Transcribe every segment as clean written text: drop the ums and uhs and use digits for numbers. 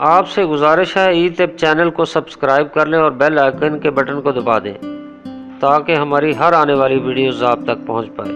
آپ سے گزارش ہے ای طب چینل کو سبسکرائب کر لیں اور بیل آئیکن کے بٹن کو دبا دیں تاکہ ہماری ہر آنے والی ویڈیوز آپ تک پہنچ پائے۔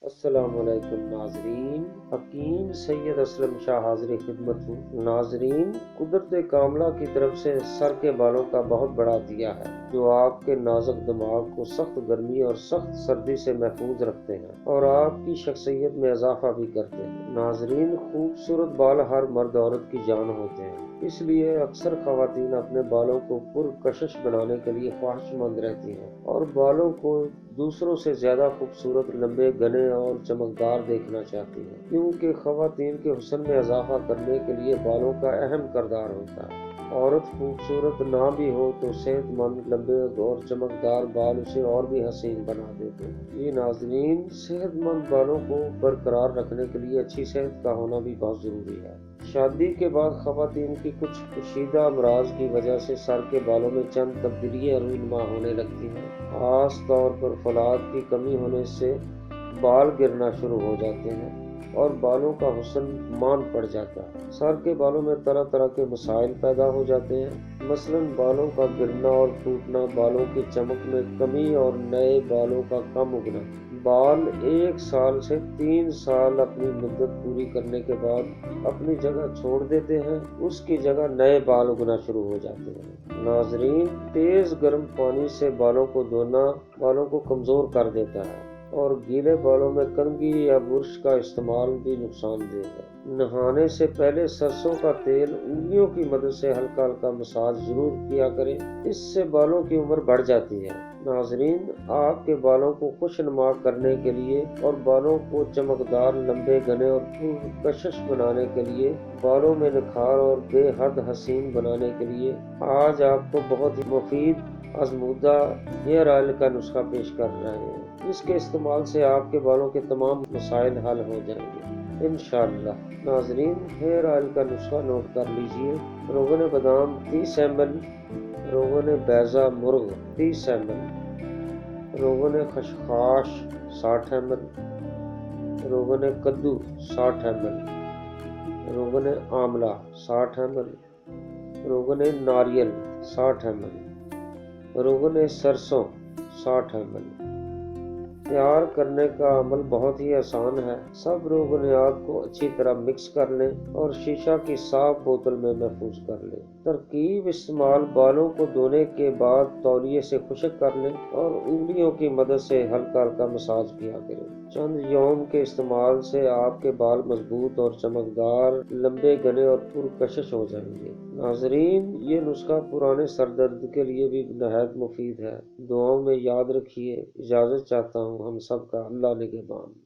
السلام علیکم ناظرین، حکیم سید اسلم شاہ حاضر خدمت ہوں۔ ناظرین، قدرت کاملہ کی طرف سے سر کے بالوں کا بہت بڑا عطیہ ہے جو آپ کے نازک دماغ کو سخت گرمی اور سخت سردی سے محفوظ رکھتے ہیں اور آپ کی شخصیت میں اضافہ بھی کرتے ہیں۔ ناظرین، خوبصورت بال ہر مرد عورت کی جان ہوتے ہیں، اس لیے اکثر خواتین اپنے بالوں کو پرکشش بنانے کے لیے خواہش مند رہتی ہیں اور بالوں کو دوسروں سے زیادہ خوبصورت، لمبے، گھنے اور چمکدار دیکھنا چاہتی ہیں، کیونکہ خواتین کے حسن میں اضافہ کرنے کے لیے بالوں کا اہم کردار ہوتا ہے۔ عورت خوبصورت نہ بھی ہو تو صحت مند، لمبے اور چمکدار بال اسے اور بھی حسین بنا دیتے ہیں۔ یہ ناظرین، صحت مند بالوں کو برقرار رکھنے کے لیے اچھی صحت کا ہونا بھی بہت ضروری ہے۔ شادی کے بعد خواتین کی کچھ پوشیدہ امراض کی وجہ سے سر کے بالوں میں چند تبدیلیاں رونما ہونے لگتی ہیں۔ خاص طور پر فولاد کی کمی ہونے سے بال گرنا شروع ہو جاتے ہیں اور بالوں کا حسن مان پڑ جاتا ہے۔ سر کے بالوں میں طرح طرح کے مسائل پیدا ہو جاتے ہیں، مثلاً بالوں کا گرنا اور ٹوٹنا، بالوں کی چمک میں کمی اور نئے بالوں کا کم اگنا۔ بال 1 سال سے 3 سال اپنی مدت پوری کرنے کے بعد اپنی جگہ چھوڑ دیتے ہیں، اس کی جگہ نئے بال اگنا شروع ہو جاتے ہیں۔ ناظرین، تیز گرم پانی سے بالوں کو دھونا بالوں کو کمزور کر دیتا ہے اور گیلے بالوں میں کنگھی یا برش کا استعمال بھی نقصان دہ ہے۔ نہانے سے پہلے سرسوں کا تیل انگلیوں کی مدد سے ہلکا ہلکا مساج ضرور کیا کریں، اس سے بالوں کی عمر بڑھ جاتی ہے۔ ناظرین، آپ کے بالوں کو خوشنما کرنے کے لیے اور بالوں کو چمکدار، لمبے، گھنے اور پرکشش بنانے کے لیے، بالوں میں نکھار اور بے حد حسین بنانے کے لیے آج آپ کو بہت ہی مفید آزمودہ ہیئر آئل کا نسخہ پیش کر رہے ہیں۔ اس کے استعمال سے آپ کے بالوں کے تمام مسائل حل ہو جائیں گے انشاءاللہ۔ ناظرین، ہیئر آئل کا نسخہ نوٹ کر لیجئے۔ روغن بادام 30 ml، روغن بیضہ مرغ 30 ml، روغن خشخاش 60 ml، روغن کدو 60 ml، روغن آملہ 60 ml، روغن ناریل 60 ml، روغن سرسوں 60 ml۔ تیار کرنے کا عمل بہت ہی آسان ہے۔ سب روغنیات کو اچھی طرح مکس کر لیں اور شیشہ کی صاف بوتل میں محفوظ کر لیں۔ ترکیب استعمال: بالوں کو دھونے کے بعد تولیے سے خشک کر لیں اور انگلیوں کی مدد سے ہلکا ہلکا مساج کیا کریں۔ چند یوم کے استعمال سے آپ کے بال مضبوط اور چمکدار، لمبے، گھنے اور پرکشش ہو جائیں گے۔ ناظرین، یہ نسخہ پرانے سر درد کے لیے بھی نہایت مفید ہے۔ دعاؤں میں یاد رکھیے۔ اجازت چاہتا ہوں، ہم سب کا اللہ نگہبان۔